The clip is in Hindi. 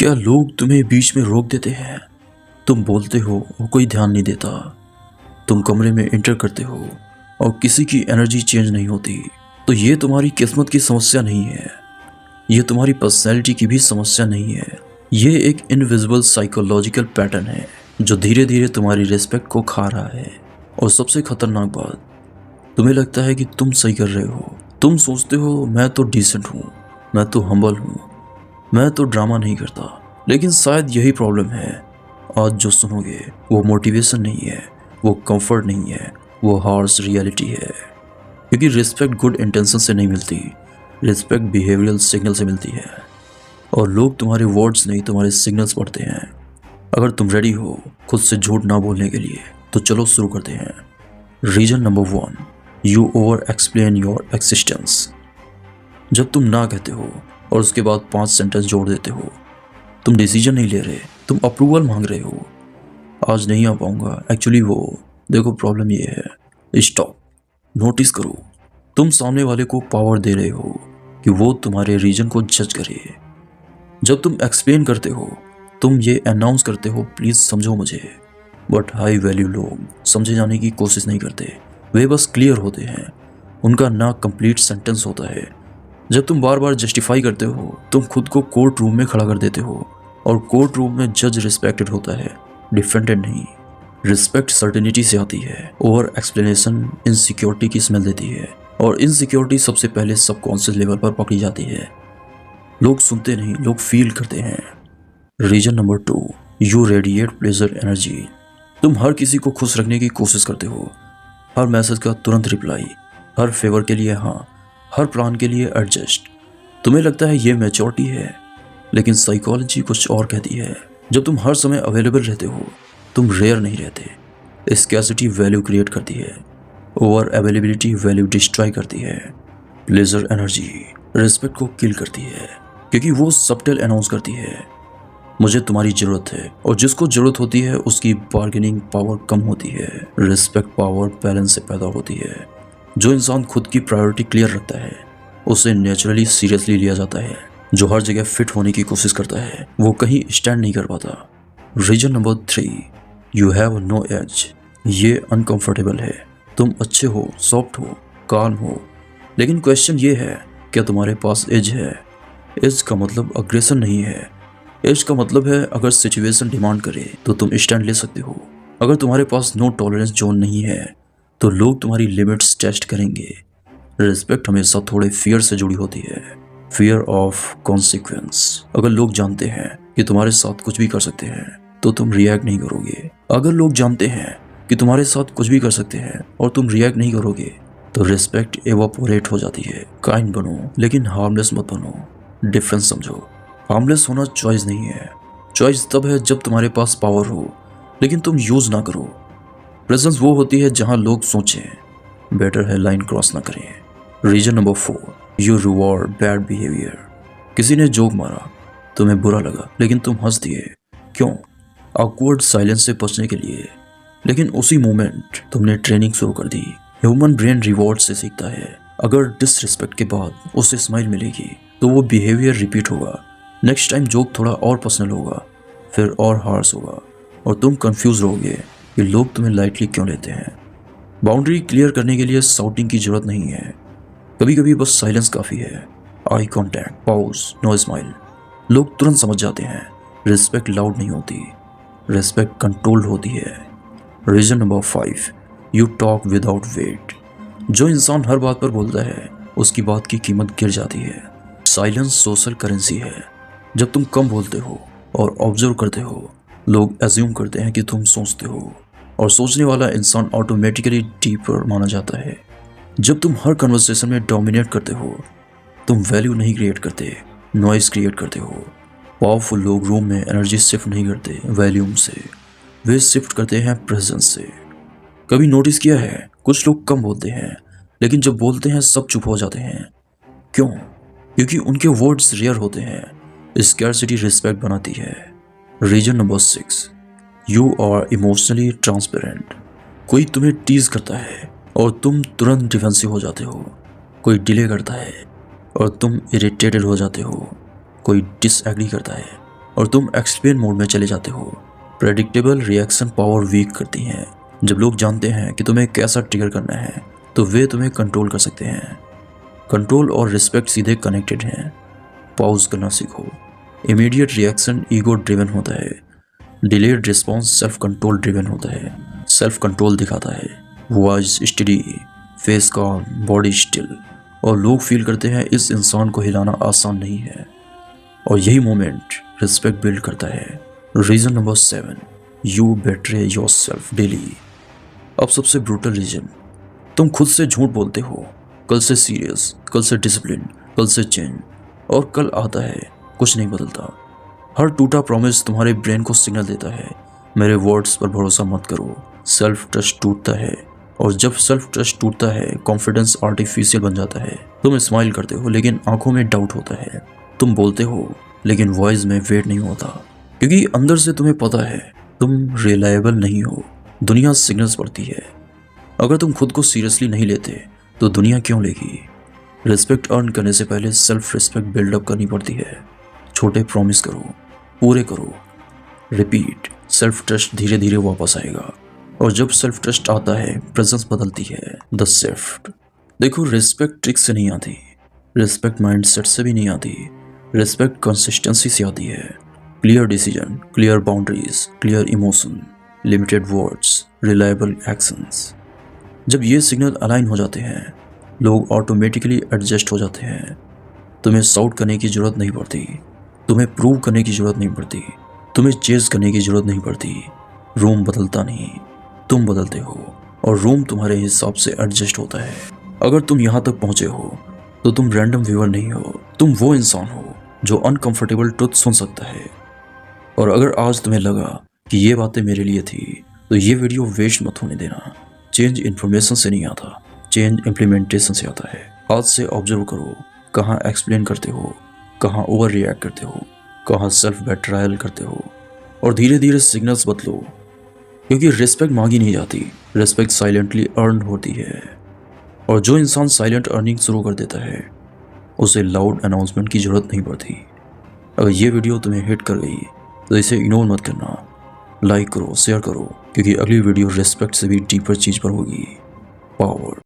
क्या लोग तुम्हें बीच में रोक देते हैं? तुम बोलते हो और कोई ध्यान नहीं देता। तुम कमरे में एंटर करते हो और किसी की एनर्जी चेंज नहीं होती। तो ये तुम्हारी किस्मत की समस्या नहीं है, ये तुम्हारी पर्सनैलिटी की भी समस्या नहीं है। ये एक इनविजिबल साइकोलॉजिकल पैटर्न है जो धीरे धीरे तुम्हारी रिस्पेक्ट को खा रहा है। और सबसे खतरनाक बात, तुम्हें लगता है कि तुम सही कर रहे हो। तुम सोचते हो मैं तो डिसेंट हूँ, मैं तो हम्बल हूँ, मैं तो ड्रामा नहीं करता। लेकिन शायद यही प्रॉब्लम है। आज जो सुनोगे वो मोटिवेशन नहीं है, वो कंफर्ट नहीं है, वो हार्श रियलिटी है। क्योंकि रिस्पेक्ट गुड इंटेंशन से नहीं मिलती, रिस्पेक्ट बिहेवियरल सिग्नल से मिलती है। और लोग तुम्हारे वर्ड्स नहीं, तुम्हारे सिग्नल्स पढ़ते हैं। अगर तुम रेडी हो खुद से झूठ ना बोलने के लिए तो चलो शुरू करते हैं। Reason number 1, you over explain your existence. जब तुम ना कहते हो और उसके बाद 5 सेंटेंस जोड़ देते हो, तुम डिसीजन नहीं ले रहे, तुम अप्रूवल मांग रहे हो। आज नहीं आ पाऊंगा, एक्चुअली वो देखो प्रॉब्लम ये है। स्टॉप, नोटिस करो। तुम सामने वाले को पावर दे रहे हो कि वो तुम्हारे रीजन को जज करे। जब तुम एक्सप्लेन करते हो, तुम ये अनाउंस करते हो प्लीज समझो मुझे। बट हाई वैल्यू लोग समझे जाने की कोशिश नहीं करते, वे बस क्लियर होते हैं। उनका ना कंप्लीट सेंटेंस होता है। जब तुम बार बार जस्टिफाई करते हो, तुम खुद को कोर्ट रूम में खड़ा कर देते हो। और कोर्ट रूम में जज रिस्पेक्टेड होता है, डिफेंडेड नहीं। रिस्पेक्ट सर्टेनिटी से आती है, ओवर एक्सप्लेनेशन इनसिक्योरिटी की स्मेल देती है। और इनसिक्योरिटी सबसे पहले सबकॉन्शियस लेवल पर पकड़ी जाती है। लोग सुनते नहीं, लोग फील करते हैं। Reason number 2, you radiate pleasure energy. तुम हर किसी को खुश रखने की कोशिश करते हो। हर मैसेज का तुरंत रिप्लाई, हर फेवर के लिए हाँ, हर प्लान के लिए एडजस्ट। तुम्हें लगता है ये मैच्योरिटी है, लेकिन साइकोलॉजी कुछ और कहती है। जब तुम हर समय अवेलेबल रहते हो, तुम रेयर नहीं रहते। स्कैर्सिटी वैल्यू क्रिएट करती है, ओवर अवेलेबिलिटी वैल्यू डिस्ट्रॉय करती है। प्लेजर एनर्जी रिस्पेक्ट को किल करती है, क्योंकि वो सबटल अनाउंस करती है मुझे तुम्हारी जरूरत है। और जिसको जरूरत होती है उसकी बार्गेनिंग पावर कम होती है। रिस्पेक्ट पावर बैलेंस से पैदा होती है। जो इंसान खुद की प्रायोरिटी क्लियर रखता है उसे नेचुरली सीरियसली लिया जाता है। जो हर जगह फिट होने की कोशिश करता है वो कहीं स्टैंड नहीं कर पाता। Reason number 3, you have no edge. ये अनकंफर्टेबल है। तुम अच्छे हो, सॉफ्ट हो, काम हो, लेकिन क्वेश्चन ये है क्या तुम्हारे पास एज है? एज का मतलब अग्रेशन नहीं है। एज का मतलब है अगर सिचुएशन डिमांड करे तो तुम स्टैंड ले सकते हो। अगर तुम्हारे पास नो टॉलरेंस जोन नहीं है तो लोग तुम्हारी लिमिट्स टेस्ट करेंगे। रिस्पेक्ट हमेशा थोड़े फियर से जुड़ी होती है, फियर ऑफ कॉन्सिक्वेंस। अगर लोग जानते हैं कि तुम्हारे साथ कुछ भी कर सकते हैं तो तुम रिएक्ट नहीं करोगे। अगर लोग जानते हैं कि तुम्हारे साथ कुछ भी कर सकते हैं और तुम रिएक्ट नहीं करोगे तो रिस्पेक्ट एवापोरेट हो जाती है। काइंड बनो लेकिन हार्मलेस मत बनो। डिफरेंस समझो। हार्मलेस होना चॉइस नहीं है। चॉइस तब है जब तुम्हारे पास पावर हो लेकिन तुम यूज ना करो। प्रेजेंस वो होती है जहां लोग सोचें बेटर है लाइन क्रॉस ना करें। Reason number 4, you reward bad behaviour. किसी ने जोक मारा, तुम्हें बुरा लगा लेकिन तुम हंस दिए। क्यों? ऑकवर्ड साइलेंस से बचने के लिए। लेकिन उसी मोमेंट तुमने ट्रेनिंग शुरू कर दी। ह्यूमन ब्रेन रिवॉर्ड से सीखता है। अगर डिसरिस्पेक्ट के बाद उसे स्माइल मिलेगी तो वो बिहेवियर रिपीट होगा। नेक्स्ट टाइम जोक थोड़ा और पर्सनल होगा, फिर और हार्श होगा, और तुम कंफ्यूज रहोगे कि लोग तुम्हें लाइटली क्यों लेते हैं। बाउंड्री क्लियर करने के लिए शाउटिंग की जरूरत नहीं है। कभी कभी बस साइलेंस काफ़ी है। Eye contact, pause, no smile. लोग तुरंत समझ जाते हैं रिस्पेक्ट लाउड नहीं होती, रिस्पेक्ट कंट्रोल्ड होती है। Reason number 5, you talk without weight. जो इंसान हर बात पर बोलता है उसकी बात की कीमत गिर जाती है। साइलेंस सोशल करेंसी है। जब तुम कम बोलते हो और ऑब्जर्व करते हो, लोग एज्यूम करते हैं कि तुम सोचते हो, और सोचने वाला इंसान ऑटोमेटिकली डीपर माना जाता है। जब तुम हर कन्वर्सेशन में डोमिनेट करते हो, तुम वैल्यू नहीं क्रिएट करते, नॉइस क्रिएट करते हो। पावरफुल लोग रूम में एनर्जी शिफ्ट नहीं करते वॉल्यूम से, वे शिफ्ट करते हैं प्रेजेंस से। कभी नोटिस किया है कुछ लोग कम बोलते हैं लेकिन जब बोलते हैं सब चुप हो जाते हैं। क्यों? क्योंकि उनके वर्ड्स रेयर होते हैं। स्कैर्सिटी रिस्पेक्ट बनाती है। Reason number 6, you are emotionally transparent. कोई तुम्हें टीज करता है और तुम तुरंत डिफेंसिव हो जाते हो। कोई डिले करता है और तुम इरिटेटेड हो जाते हो। कोई डिसएग्री करता है और तुम एक्सप्लेन मोड में चले जाते हो। प्रेडिक्टेबल रिएक्शन पावर वीक करती हैं। जब लोग जानते हैं कि तुम्हें कैसा ट्रिगर करना है तो वे तुम्हें कंट्रोल कर सकते हैं। कंट्रोल और रिस्पेक्ट सीधे कनेक्टेड हैं। पॉज करना सीखो। इमीडिएट रिएक्शन ईगो ड्रिवन होता है, delayed response self control driven होता है। सेल्फ कंट्रोल दिखाता है, voice study, face com, body still, और लोग फील करते हैं इस इंसान को हिलाना आसान नहीं है। और यही मोमेंट रिस्पेक्ट बिल्ड करता है। Reason number 7, you betray yourself daily. अब सबसे ब्रूटल रीजन, तुम खुद से झूठ बोलते हो। कल से सीरियस, कल से डिसिप्लिन, कल से चेंज, और कल आता है कुछ नहीं बदलता। हर टूटा प्रॉमिस तुम्हारे ब्रेन को सिग्नल देता है, मेरे वर्ड्स पर भरोसा मत करो। सेल्फ ट्रस्ट टूटता है, और जब सेल्फ ट्रस्ट टूटता है कॉन्फिडेंस आर्टिफिशियल बन जाता है। तुम स्माइल करते हो लेकिन आंखों में डाउट होता है। तुम बोलते हो लेकिन वॉइस में वेट नहीं होता, क्योंकि अंदर से तुम्हें पता है तुम रिलायबल नहीं हो। दुनिया सिग्नल्स पढ़ती है। अगर तुम खुद को सीरियसली नहीं लेते तो दुनिया क्यों लेगी। रिस्पेक्ट अर्न करने से पहले सेल्फ रिस्पेक्ट बिल्डअप करनी पड़ती है। छोटे प्रॉमिस करो, पूरे करो, रिपीट। सेल्फ ट्रस्ट धीरे धीरे वापस आएगा, और जब सेल्फ ट्रस्ट आता है प्रेजेंस बदलती है। The shift. देखो, रिस्पेक्ट ट्रिक से नहीं आती, रिस्पेक्ट माइंडसेट से भी नहीं आती, रिस्पेक्ट कंसिस्टेंसी से आती है। Clear decision, clear boundaries, clear emotion, limited words, reliable actions. जब ये सिग्नल अलाइन हो जाते हैं लोग ऑटोमेटिकली एडजस्ट हो जाते हैं। तुम्हें साउट करने की जरूरत नहीं पड़ती, तुम्हें प्रूव करने की जरूरत नहीं पड़ती, तुम्हें चेज करने की जरूरत नहीं पड़ती। रूम बदलता नहीं, तुम बदलते हो, और रूम तुम्हारे हिसाब से एडजस्ट होता है। अगर तुम यहाँ तक पहुँचे हो तो तुम रैंडम व्यूअर नहीं हो, तुम वो इंसान हो जो अनकंफर्टेबल ट्रुथ सुन सकता है। और अगर आज तुम्हें लगा कि ये बातें मेरे लिए थी तो ये वीडियो वेस्ट मत होने देना। चेंज इन्फॉर्मेशन से नहीं आता, चेंज इम्प्लीमेंटेशन से आता है। आज से ऑब्जर्व करो, कहाँ एक्सप्लेन करते हो, कहाँ ओवर रिएक्ट करते हो, कहाँ सेल्फ बेट्रायल करते हो, और धीरे धीरे सिग्नल्स बदलो। क्योंकि रिस्पेक्ट मांगी नहीं जाती, रिस्पेक्ट साइलेंटली अर्न होती है। और जो इंसान साइलेंट अर्निंग शुरू कर देता है उसे लाउड अनाउंसमेंट की जरूरत नहीं पड़ती। अगर ये वीडियो तुम्हें हिट कर गई तो इसे इग्नोर मत करना, लाइक करो, शेयर करो, क्योंकि अगली वीडियो रिस्पेक्ट से भी डीपर चीज पर होगी। पावर।